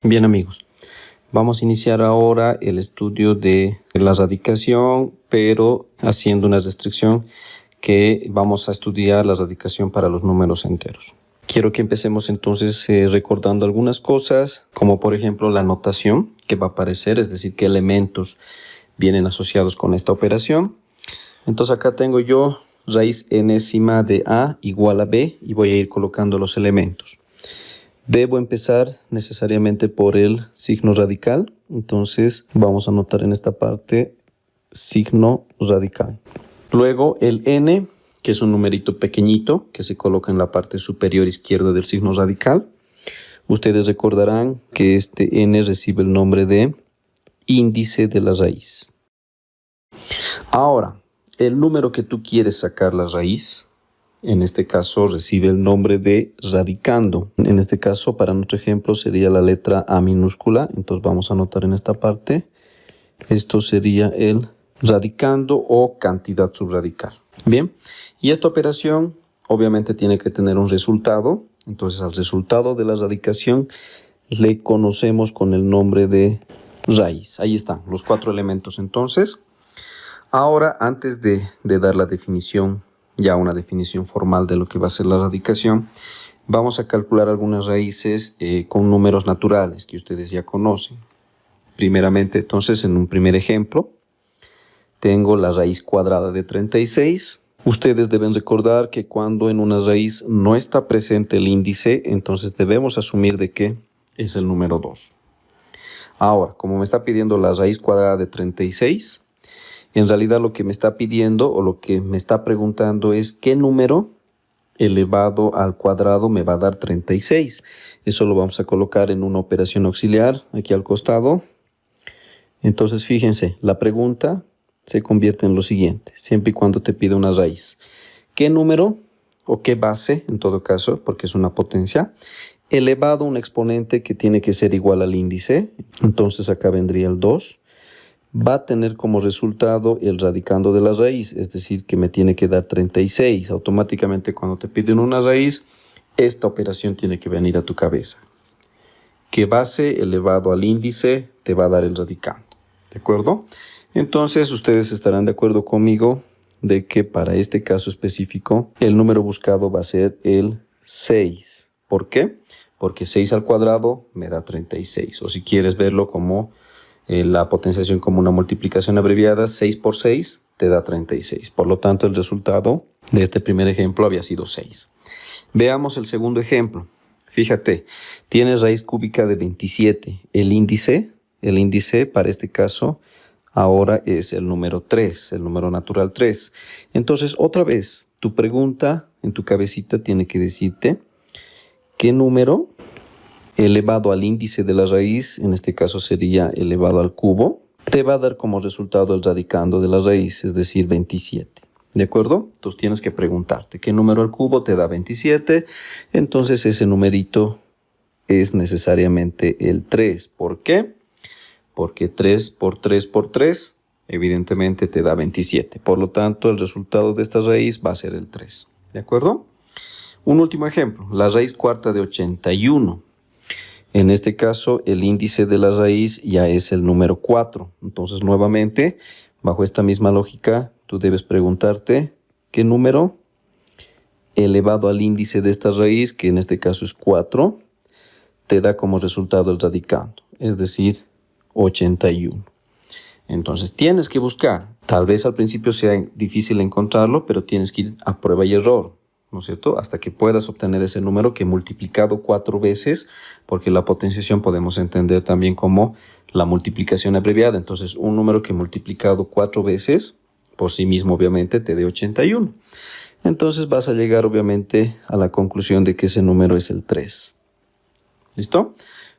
Bien amigos, vamos a iniciar ahora el estudio de la radicación, pero haciendo una restricción que vamos a estudiar la radicación para los números enteros. Quiero que empecemos entonces recordando algunas cosas, como por ejemplo la notación que va a aparecer, es decir, qué elementos vienen asociados con esta operación. Entonces acá tengo yo raíz enésima de A igual a B y voy a ir colocando los elementos. Debo empezar necesariamente por el signo radical, entonces vamos a anotar en esta parte signo radical. Luego el n, que es un numerito pequeñito que se coloca en la parte superior izquierda del signo radical. Ustedes recordarán que este n recibe el nombre de índice de la raíz. Ahora, el número que tú quieres sacar la raíz, en este caso recibe el nombre de radicando. En este caso, para nuestro ejemplo, sería la letra A minúscula. Entonces vamos a anotar en esta parte. Esto sería el radicando o cantidad subradical. Bien, y esta operación obviamente tiene que tener un resultado. Entonces al resultado de la radicación le conocemos con el nombre de raíz. Ahí están los 4 elementos entonces. Ahora, antes de dar la definición, ya una definición formal de lo que va a ser la radicación, vamos a calcular algunas raíces con números naturales que ustedes ya conocen. Primeramente, entonces, en un primer ejemplo, tengo la raíz cuadrada de 36. Ustedes deben recordar que cuando en una raíz no está presente el índice, entonces debemos asumir de que es el número 2. Ahora, como me está pidiendo la raíz cuadrada de 36, en realidad lo que me está pidiendo o lo que me está preguntando es qué número elevado al cuadrado me va a dar 36. Eso lo vamos a colocar en una operación auxiliar aquí al costado. Entonces fíjense, la pregunta se convierte en lo siguiente, siempre y cuando te pida una raíz. ¿Qué número o qué base, en todo caso, porque es una potencia, elevado a un exponente que tiene que ser igual al índice? Entonces acá vendría el 2. Va a tener como resultado el radicando de la raíz, es decir, que me tiene que dar 36. Automáticamente cuando te piden una raíz, esta operación tiene que venir a tu cabeza. ¿Qué base elevado al índice te va a dar el radicando? ¿De acuerdo? Entonces ustedes estarán de acuerdo conmigo de que para este caso específico el número buscado va a ser el 6. ¿Por qué? Porque 6 al cuadrado me da 36. O si quieres verlo como la potenciación como una multiplicación abreviada, 6 por 6 te da 36. Por lo tanto, el resultado de este primer ejemplo había sido 6. Veamos el segundo ejemplo. Fíjate, tienes raíz cúbica de 27. El índice para este caso ahora es el número 3, el número natural 3. Entonces, otra vez, tu pregunta en tu cabecita tiene que decirte qué número elevado al índice de la raíz, en este caso sería elevado al cubo, te va a dar como resultado el radicando de la raíz, es decir, 27. ¿De acuerdo? Entonces tienes que preguntarte qué número al cubo te da 27. Entonces ese numerito es necesariamente el 3. ¿Por qué? Porque 3 por 3 por 3 evidentemente te da 27. Por lo tanto, el resultado de esta raíz va a ser el 3. ¿De acuerdo? Un último ejemplo, la raíz cuarta de 81. En este caso, el índice de la raíz ya es el número 4. Entonces, nuevamente, bajo esta misma lógica, tú debes preguntarte qué número elevado al índice de esta raíz, que en este caso es 4, te da como resultado el radicando, es decir, 81. Entonces, tienes que buscar. Tal vez al principio sea difícil encontrarlo, pero tienes que ir a prueba y error, ¿no es cierto? Hasta que puedas obtener ese número que multiplicado 4 veces, porque la potenciación podemos entender también como la multiplicación abreviada. Entonces, un número que multiplicado 4 veces, por sí mismo obviamente, te dé 81. Entonces vas a llegar obviamente a la conclusión de que ese número es el 3. ¿Listo?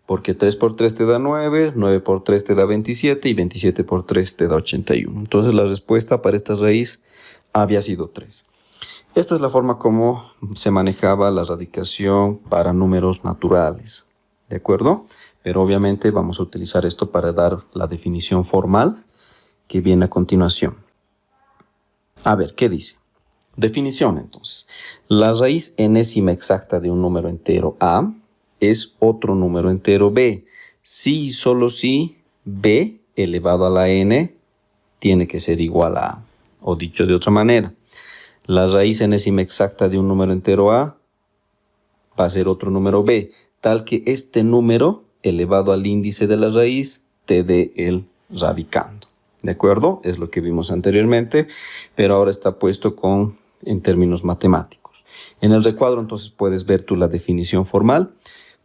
Porque 3 por 3 te da 9, 9 por 3 te da 27 y 27 por 3 te da 81. Entonces la respuesta para esta raíz había sido 3. Esta es la forma como se manejaba la radicación para números naturales, ¿de acuerdo? Pero obviamente vamos a utilizar esto para dar la definición formal que viene a continuación. A ver, ¿qué dice? Definición, entonces. La raíz enésima exacta de un número entero A es otro número entero B si y solo si b elevado a la n tiene que ser igual a a. O dicho de otra manera, la raíz enésima exacta de un número entero a va a ser otro número b, tal que este número elevado al índice de la raíz te dé el radicando. ¿De acuerdo? Es lo que vimos anteriormente, pero ahora está puesto en términos matemáticos. En el recuadro entonces puedes ver tú la definición formal.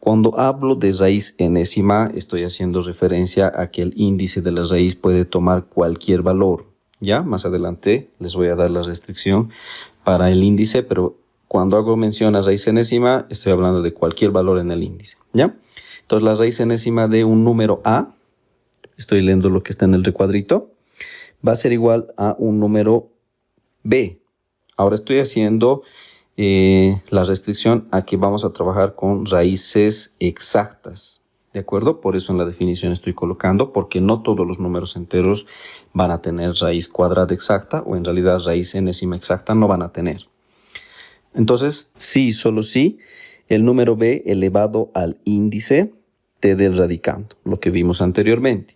Cuando hablo de raíz enésima, estoy haciendo referencia a que el índice de la raíz puede tomar cualquier valor. Ya, más adelante les voy a dar la restricción para el índice, pero cuando hago mención a raíz enésima, estoy hablando de cualquier valor en el índice. ¿Ya? Entonces, la raíz enésima de un número a, estoy leyendo lo que está en el recuadrito, va a ser igual a un número b. Ahora estoy haciendo la restricción a que vamos a trabajar con raíces exactas. ¿De acuerdo? Por eso en la definición estoy colocando, porque no todos los números enteros van a tener raíz cuadrada exacta, o en realidad raíz enésima exacta no van a tener. Entonces, sí, solo sí, el número b elevado al índice te dé el radicando, lo que vimos anteriormente.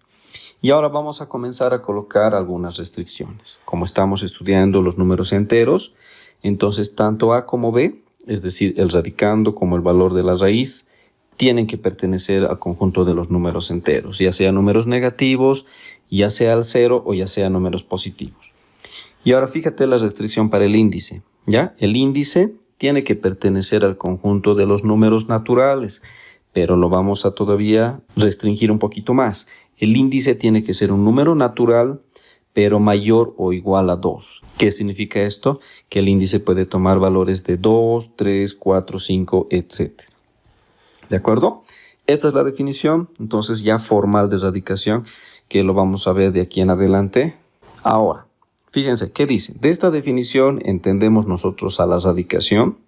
Y ahora vamos a comenzar a colocar algunas restricciones. Como estamos estudiando los números enteros, entonces tanto a como b, es decir, el radicando como el valor de la raíz, tienen que pertenecer al conjunto de los números enteros, ya sea números negativos, ya sea al cero o ya sea números positivos. Y ahora fíjate la restricción para el índice, ¿ya? El índice tiene que pertenecer al conjunto de los números naturales, pero lo vamos a todavía restringir un poquito más. El índice tiene que ser un número natural, pero mayor o igual a 2. ¿Qué significa esto? Que el índice puede tomar valores de 2, 3, 4, 5, etc. ¿De acuerdo? Esta es la definición, entonces ya formal de radicación, que lo vamos a ver de aquí en adelante. Ahora, fíjense, ¿qué dice? De esta definición entendemos nosotros a la radicación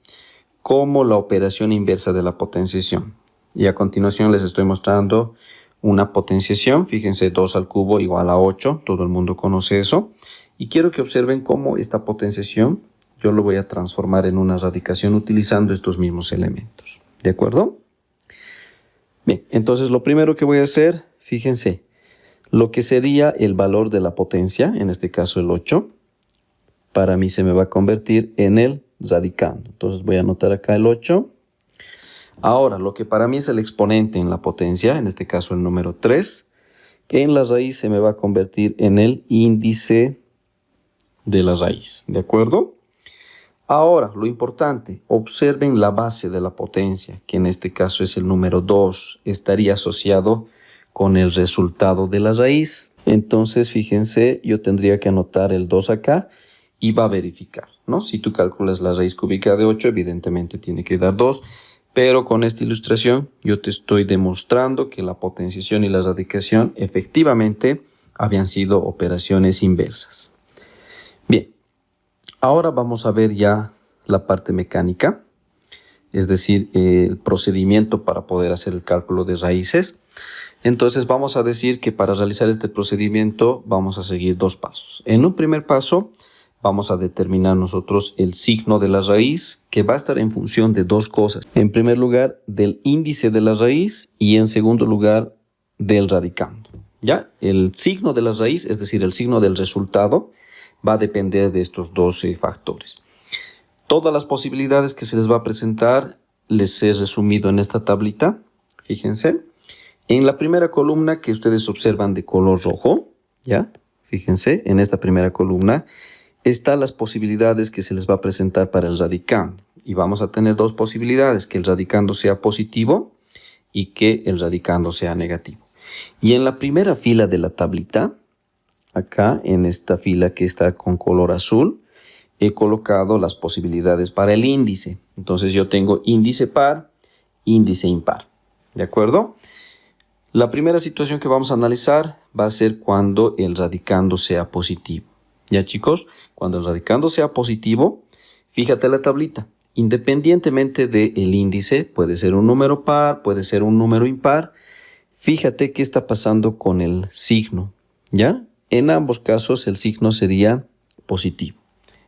como la operación inversa de la potenciación. Y a continuación les estoy mostrando una potenciación. Fíjense, 2 al cubo igual a 8. Todo el mundo conoce eso. Y quiero que observen cómo esta potenciación yo lo voy a transformar en una radicación utilizando estos mismos elementos. ¿De acuerdo? Bien, entonces lo primero que voy a hacer, fíjense, lo que sería el valor de la potencia, en este caso el 8, para mí se me va a convertir en el radicando. Entonces voy a anotar acá el 8. Ahora, lo que para mí es el exponente en la potencia, en este caso el número 3, en la raíz se me va a convertir en el índice de la raíz, ¿de acuerdo? Ahora, lo importante, observen la base de la potencia, que en este caso es el número 2, estaría asociado con el resultado de la raíz. Entonces, fíjense, yo tendría que anotar el 2 acá y va a verificar, ¿no? Si tú calculas la raíz cúbica de 8, evidentemente tiene que dar 2, pero con esta ilustración yo te estoy demostrando que la potenciación y la radicación efectivamente habían sido operaciones inversas. Bien. Ahora vamos a ver ya la parte mecánica, es decir, el procedimiento para poder hacer el cálculo de raíces. Entonces vamos a decir que para realizar este procedimiento vamos a seguir dos pasos. En un primer paso vamos a determinar nosotros el signo de la raíz, que va a estar en función de dos cosas. En primer lugar, del índice de la raíz, y en segundo lugar, del radicando. ¿Ya? El signo de la raíz, es decir, el signo del resultado, va a depender de estos dos factores. Todas las posibilidades que se les va a presentar les he resumido en esta tablita. Fíjense. En la primera columna que ustedes observan de color rojo, ¿ya? Fíjense, en esta primera columna están las posibilidades que se les va a presentar para el radicando. Y vamos a tener dos posibilidades, que el radicando sea positivo y que el radicando sea negativo. Y en la primera fila de la tablita, acá en esta fila que está con color azul, he colocado las posibilidades para el índice. Entonces yo tengo índice par, índice impar. ¿De acuerdo? La primera situación que vamos a analizar va a ser cuando el radicando sea positivo. ¿Ya, chicos? Cuando el radicando sea positivo, fíjate la tablita. Independientemente del índice, puede ser un número par, puede ser un número impar. Fíjate qué está pasando con el signo, ¿ya? En ambos casos el signo sería positivo.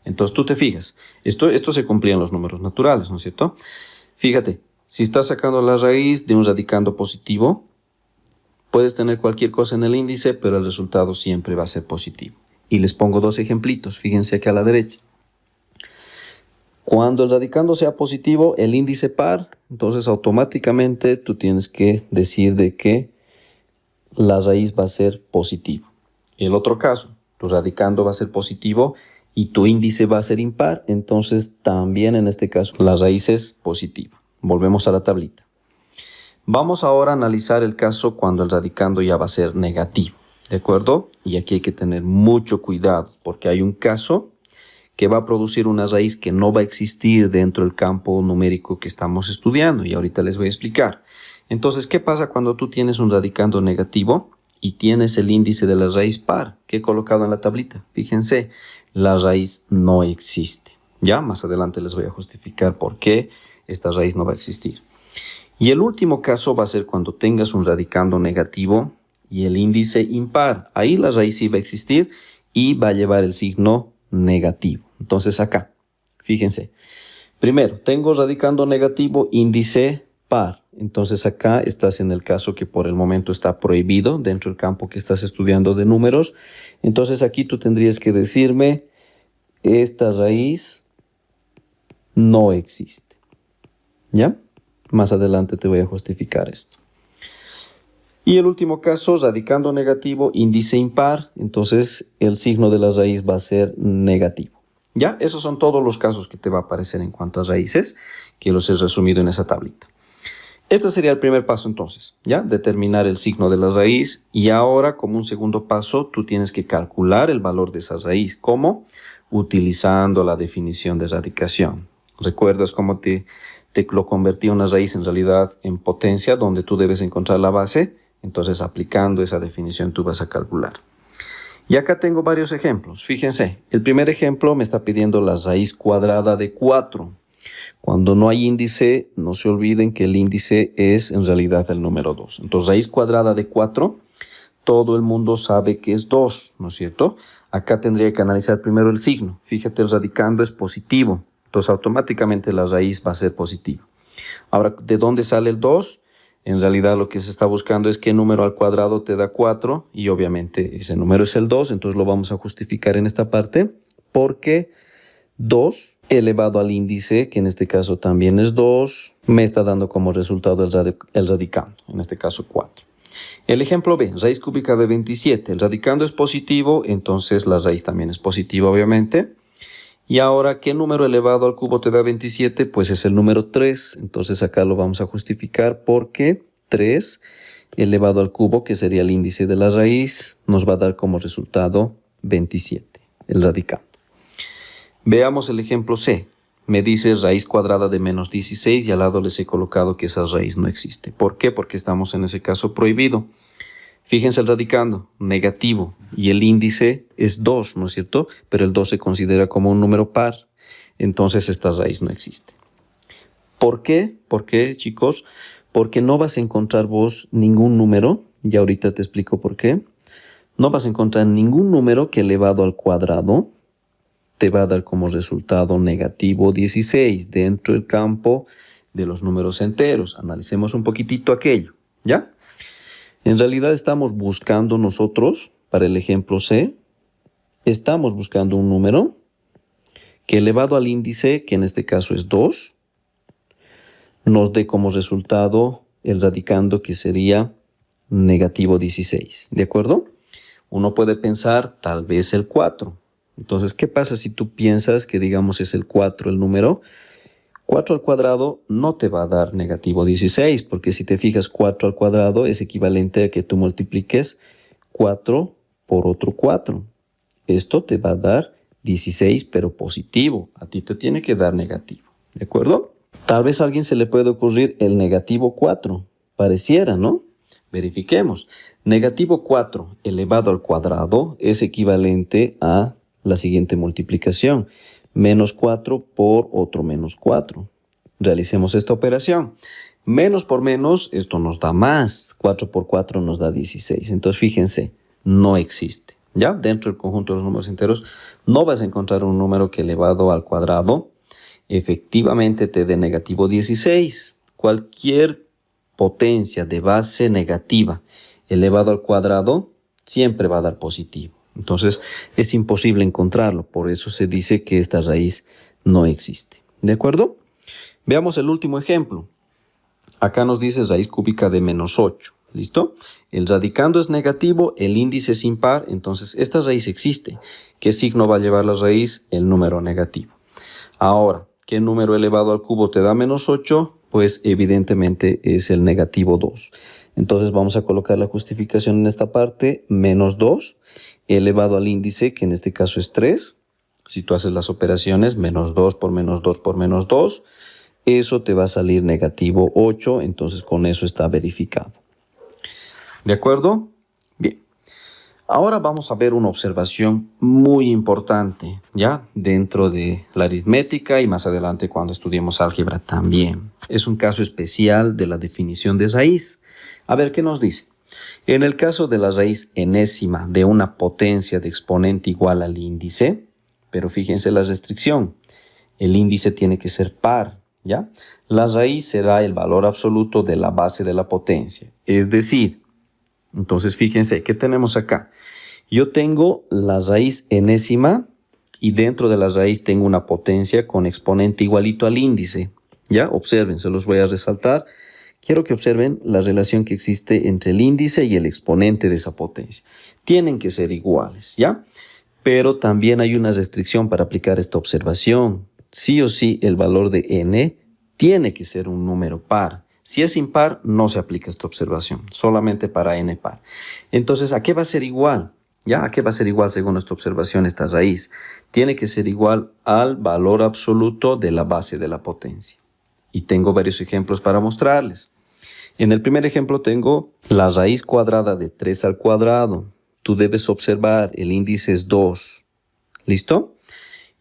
Entonces tú te fijas, esto se cumplía en los números naturales, ¿no es cierto? Fíjate, si estás sacando la raíz de un radicando positivo, Puedes tener cualquier cosa en el índice, pero el resultado siempre va a ser positivo. Y les pongo dos ejemplitos. Fíjense aquí a la derecha. Cuando el radicando sea positivo, el índice par, entonces automáticamente tú tienes que decir de que la raíz va a ser positivo. El otro caso, tu radicando va a ser positivo y tu índice va a ser impar, entonces también en este caso la raíz es positiva. Volvemos a la tablita. Vamos ahora a analizar el caso cuando el radicando ya va a ser negativo, ¿de acuerdo? Y aquí hay que tener mucho cuidado porque hay un caso que va a producir una raíz que no va a existir dentro del campo numérico que estamos estudiando y ahorita les voy a explicar. Entonces, ¿qué pasa cuando tú tienes un radicando negativo y tienes el índice de la raíz par que he colocado en la tablita? Fíjense, la raíz no existe. Ya, más adelante les voy a justificar por qué esta raíz no va a existir. Y el último caso va a ser cuando tengas un radicando negativo y el índice impar. Ahí la raíz sí va a existir y va a llevar el signo negativo. Entonces acá, fíjense. Primero, tengo radicando negativo, índice par. Entonces acá estás en el caso que por el momento está prohibido dentro del campo que estás estudiando de números. Entonces aquí tú tendrías que decirme, esta raíz no existe. ¿Ya? Más adelante te voy a justificar esto. Y el último caso, radicando negativo, índice impar, entonces el signo de la raíz va a ser negativo. ¿Ya? Esos son todos los casos que te va a aparecer en cuanto a raíces, que los he resumido en esa tablita. Este sería el primer paso entonces, ¿ya? Determinar el signo de la raíz y ahora como un segundo paso tú tienes que calcular el valor de esa raíz. ¿Cómo? Utilizando la definición de radicación. ¿Recuerdas cómo te lo convertí una raíz en realidad en potencia donde tú debes encontrar la base? Entonces aplicando esa definición tú vas a calcular. Y acá tengo varios ejemplos. Fíjense, el primer ejemplo me está pidiendo la raíz cuadrada de 4. Cuando no hay índice, no se olviden que el índice es en realidad el número 2. Entonces, raíz cuadrada de 4, todo el mundo sabe que es 2, ¿no es cierto? Acá tendría que analizar primero el signo. Fíjate, el radicando es positivo. Entonces, automáticamente la raíz va a ser positiva. Ahora, ¿de dónde sale el 2? En realidad lo que se está buscando es qué número al cuadrado te da 4 y obviamente ese número es el 2, entonces lo vamos a justificar en esta parte porque 2 elevado al índice, que en este caso también es 2, me está dando como resultado el radicando, en este caso 4. El ejemplo B, raíz cúbica de 27, el radicando es positivo, entonces la raíz también es positiva obviamente. Y ahora, ¿qué número elevado al cubo te da 27? Pues es el número 3. Entonces acá lo vamos a justificar porque 3 elevado al cubo, que sería el índice de la raíz, nos va a dar como resultado 27, el radicando. Veamos el ejemplo C. Me dice raíz cuadrada de menos 16 y al lado les he colocado que esa raíz no existe. ¿Por qué? Porque estamos en ese caso prohibido. Fíjense el radicando, negativo, y el índice es 2, ¿no es cierto? Pero el 2 se considera como un número par, entonces esta raíz no existe. ¿Por qué? ¿Por qué, chicos? Porque no vas a encontrar vos ningún número, y ahorita te explico por qué. No vas a encontrar ningún número que elevado al cuadrado te va a dar como resultado negativo 16 dentro del campo de los números enteros. Analicemos un poquitito aquello, ¿ya? En realidad estamos buscando nosotros, para el ejemplo C, estamos buscando un número que elevado al índice, que en este caso es 2, nos dé como resultado el radicando que sería negativo 16, ¿de acuerdo? Uno puede pensar tal vez el 4. Entonces, ¿qué pasa si tú piensas que digamos es el 4 el número? 4 al cuadrado no te va a dar negativo 16, porque si te fijas 4 al cuadrado es equivalente a que tú multipliques 4 por otro 4. Esto te va a dar 16, pero positivo. A ti te tiene que dar negativo, ¿de acuerdo? Tal vez a alguien se le puede ocurrir el negativo 4. Pareciera, ¿no? Verifiquemos. Negativo 4 elevado al cuadrado es equivalente a la siguiente multiplicación. Menos 4 por otro menos 4. Realicemos esta operación. Menos por menos, esto nos da más. 4 por 4 nos da 16. Entonces, fíjense, no existe. ¿Ya? Dentro del conjunto de los números enteros, no vas a encontrar un número que elevado al cuadrado efectivamente te dé negativo 16. Cualquier potencia de base negativa elevado al cuadrado siempre va a dar positivo. Entonces es imposible encontrarlo, por eso se dice que esta raíz no existe. ¿De acuerdo? Veamos el último ejemplo. Acá nos dice raíz cúbica de menos 8. ¿Listo? El radicando es negativo, el índice es impar, entonces esta raíz existe. ¿Qué signo va a llevar la raíz? El número negativo. Ahora, ¿qué número elevado al cubo te da menos 8? Pues evidentemente es el negativo 2. Entonces vamos a colocar la justificación en esta parte, menos 2, elevado al índice, que en este caso es 3. Si tú haces las operaciones, menos 2 por menos 2 por menos 2, eso te va a salir negativo 8, entonces con eso está verificado. ¿De acuerdo? Bien. Ahora vamos a ver una observación muy importante, ¿ya? Dentro de la aritmética y más adelante cuando estudiemos álgebra también. Es un caso especial de la definición de raíz. A ver, ¿qué nos dice? En el caso de la raíz enésima de una potencia de exponente igual al índice, pero fíjense la restricción, el índice tiene que ser par, ¿ya? La raíz será el valor absoluto de la base de la potencia, es decir, entonces fíjense, ¿qué tenemos acá? Yo tengo la raíz enésima y dentro de la raíz tengo una potencia con exponente igualito al índice. ¿Ya? Observen, se los voy a resaltar. Quiero que observen la relación que existe entre el índice y el exponente de esa potencia. Tienen que ser iguales, ¿ya? Pero también hay una restricción para aplicar esta observación. Sí o sí, el valor de n tiene que ser un número par. Si es impar, no se aplica esta observación, solamente para n par. Entonces, ¿a qué va a ser igual? ¿Ya? ¿A qué va a ser igual según esta observación esta raíz? Tiene que ser igual al valor absoluto de la base de la potencia. Y tengo varios ejemplos para mostrarles. En el primer ejemplo tengo la raíz cuadrada de 3 al cuadrado. Tú debes observar, el índice es 2. ¿Listo?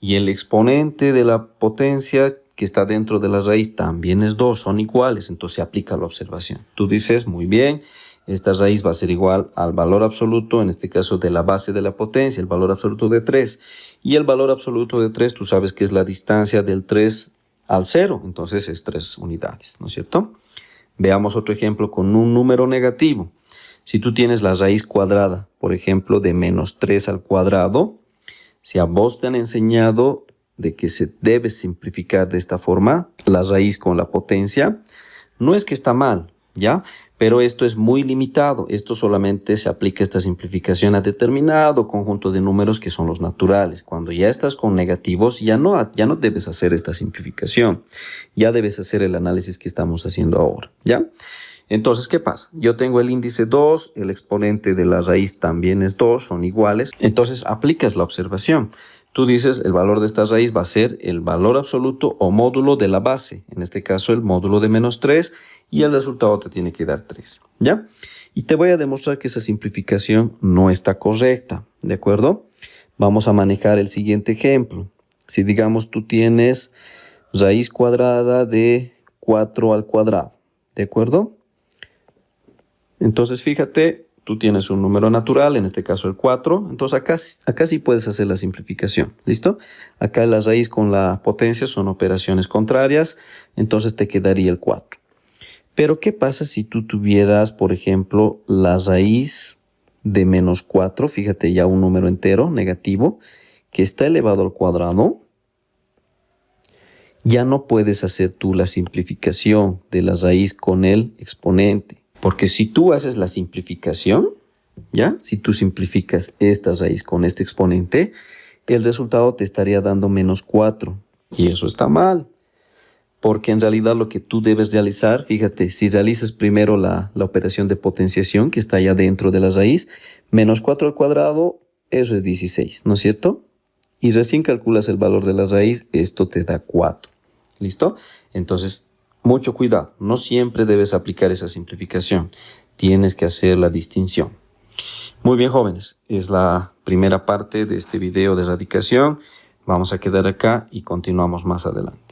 Y el exponente de la potencia que está dentro de la raíz también es 2, son iguales, entonces se aplica la observación. Tú dices, muy bien, esta raíz va a ser igual al valor absoluto, en este caso de la base de la potencia, el valor absoluto de 3. Y el valor absoluto de 3, tú sabes que es la distancia del 3 al 0, entonces es 3 unidades, ¿no es cierto? Veamos otro ejemplo con un número negativo. Si tú tienes la raíz cuadrada, por ejemplo, de menos 3 al cuadrado, si a vos te han enseñado de que se debe simplificar de esta forma, la raíz con la potencia, no es que está mal, ¿ya? Pero esto es muy limitado. Esto solamente se aplica esta simplificación a determinado conjunto de números que son los naturales. Cuando ya estás con negativos, ya no debes hacer esta simplificación. Ya debes hacer el análisis que estamos haciendo ahora, ¿ya? Entonces, ¿qué pasa? Yo tengo el índice 2, el exponente de la raíz también es 2, son iguales. Entonces, aplicas la observación. Tú dices, el valor de esta raíz va a ser el valor absoluto o módulo de la base. En este caso, el módulo de menos 3 y el resultado te tiene que dar 3, ¿ya? Y te voy a demostrar que esa simplificación no está correcta, ¿de acuerdo? Vamos a manejar el siguiente ejemplo. Si, digamos, tú tienes raíz cuadrada de 4 al cuadrado, ¿de acuerdo? Entonces, fíjate, tú tienes un número natural, en este caso el 4. Entonces, acá sí puedes hacer la simplificación. ¿Listo? Acá la raíz con la potencia son operaciones contrarias. Entonces, te quedaría el 4. Pero, ¿qué pasa si tú tuvieras, por ejemplo, la raíz de menos 4? Fíjate, ya un número entero, negativo, que está elevado al cuadrado. Ya no puedes hacer tú la simplificación de la raíz con el exponente. Porque si tú haces la simplificación, ¿ya? Si tú simplificas esta raíz con este exponente, el resultado te estaría dando menos 4. Y eso está mal. Porque en realidad lo que tú debes realizar, fíjate, si realizas primero la operación de potenciación que está allá dentro de la raíz, menos 4 al cuadrado, eso es 16, ¿no es cierto? Y recién calculas el valor de la raíz, esto te da 4. ¿Listo? Entonces, mucho cuidado, no siempre debes aplicar esa simplificación, tienes que hacer la distinción. Muy bien, jóvenes, es la primera parte de este video de radicación. Vamos a quedar acá y continuamos más adelante.